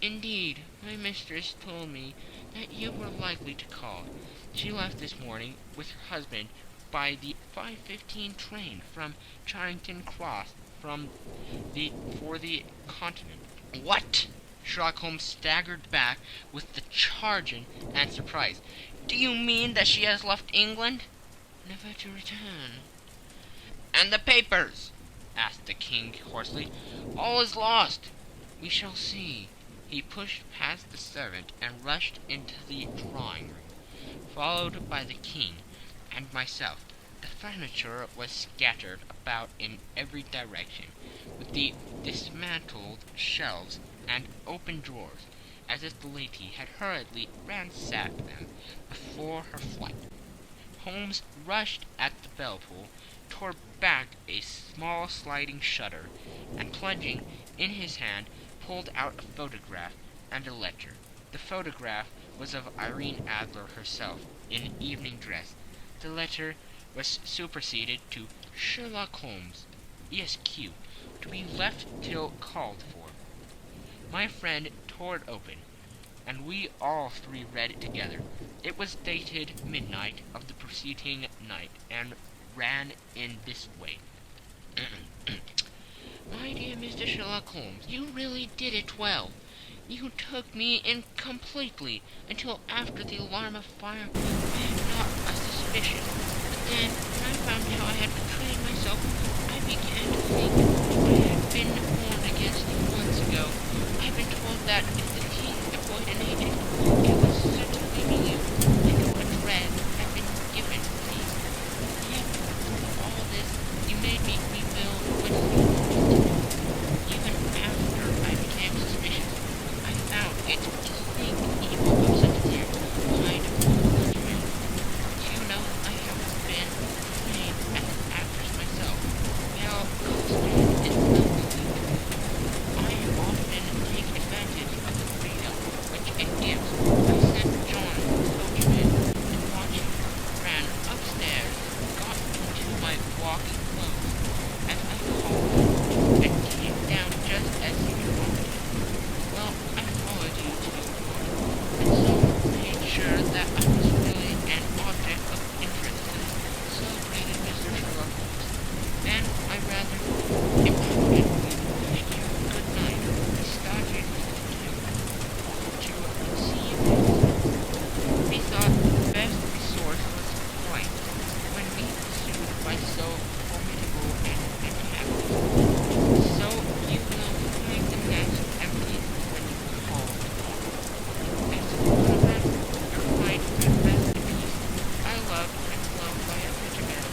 Speaker 2: "Indeed, my mistress told me that you were likely to call. She left this morning with her husband by the 5:15 train from Charing Cross for the Continent." "What?" Sherlock Holmes staggered back with the charging and surprise. "Do you mean that she has left England?" "Never to return." "And the papers?" asked the king hoarsely. "All is lost." "We shall see." He pushed past the servant and rushed into the drawing room, followed by the king and myself. The furniture was scattered about in every direction, with the dismantled shelves and open drawers, as if the lady had hurriedly ransacked them before her flight. Holmes rushed at the bell-pull, tore back a small sliding shutter, and plunging in his hand pulled out a photograph and a letter. The photograph was of Irene Adler herself, in evening dress. The letter was superseded to Sherlock Holmes, ESQ, to be left till called for. My friend tore it open, and we all three read it together. It was dated midnight of the preceding night, and ran in this way. My dear Mr. Sherlock Holmes, you really did it well. You took me in completely. Until after the alarm of fire, I had not a suspicion. But then, when I found how I had betrayed myself, I began to think I had been warned against you months ago. I've been told that if the king employed an agent, it was certainly be you, and no dread had been given me. Yet, through all this, you made me rebuild what you wanted to do. Even after I became suspicious, I found it to think evil of such a dear kind of countryman. You know, I have been trained as an actress myself. Well, costume is nothing new to me. I often take advantage of the freedom which it gives. I sent John, the coachman, to watch you, ran upstairs, got into my walking clothes, as I called them, and came down just as you wanted. Well, I followed you to your room, and so made sure that I was really an object of interest to the celebrated Mr. Sherlock Holmes. Then I rather imprudently wished you good night. I started to see you next. We thought the best resource was flight, when we pursued by so formidable an antagonist. So you will find the nest empty when you call. As for the rest, your flight and rest in peace. I love and loved by a rich man.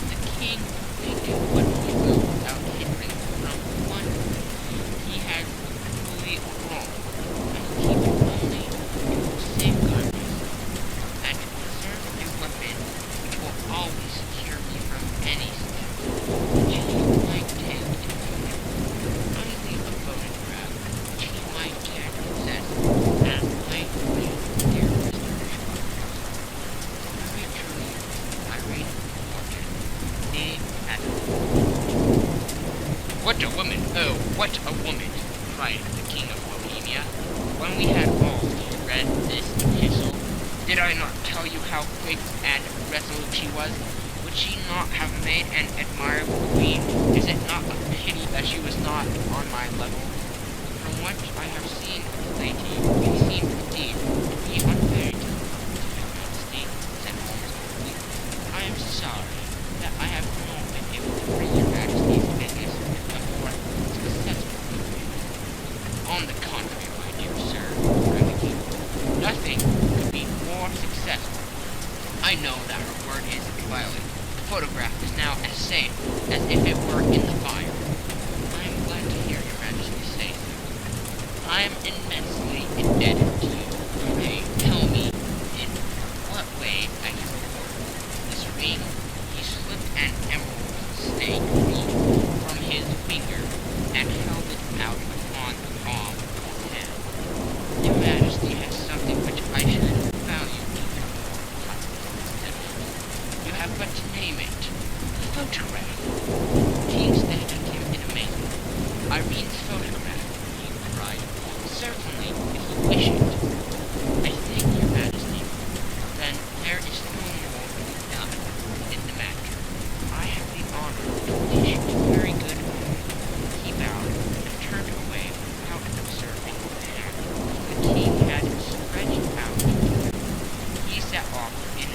Speaker 2: The king may do what he will without hindering from one he has cruelly wronged. I keep it only to safeguard myself, and to preserve a weapon which will always secure me from any step which he might take in future. I leave a photograph which he might care to possess, and I pray, dear Mr. Sherlock Holmes, very truly, Irene Fortune, née Adler. What a woman! Oh, what a woman! Cried the King of Bohemia, when we had all read this epistle. Did I not tell you how quick and resolute she was? Would she not have made an admirable queen? Is it not a pity that she was not on my level? From what I have seen of the lady, she seemed indeed to be unfair to your majesty, said Holmes coolly. I am sorry that I have not been able to bring your majesty's business a more successful conclusion. On the contrary, my dear sir, cried the king, nothing could be more successful. I know that her word is inviolate. The photograph is now as safe as if it were in the fire. I am glad to hear your majesty say so. I am immensely indebted to you. Pray tell me in what way I can reward this ring. He slipped an emerald snake ring from his finger and held it out upon the palm of his hand. Your majesty has something which I should value even more, said Holmes. You have but to name it. The photograph. The king stared at him in amazement. Irene's photograph, he cried. Certainly, if you wish it. I thank your majesty. Then there is no more to be done in the matter. I have the honor to wish you very good night. He bowed and turned away without observing the hand the king had stretched out to him. He set off in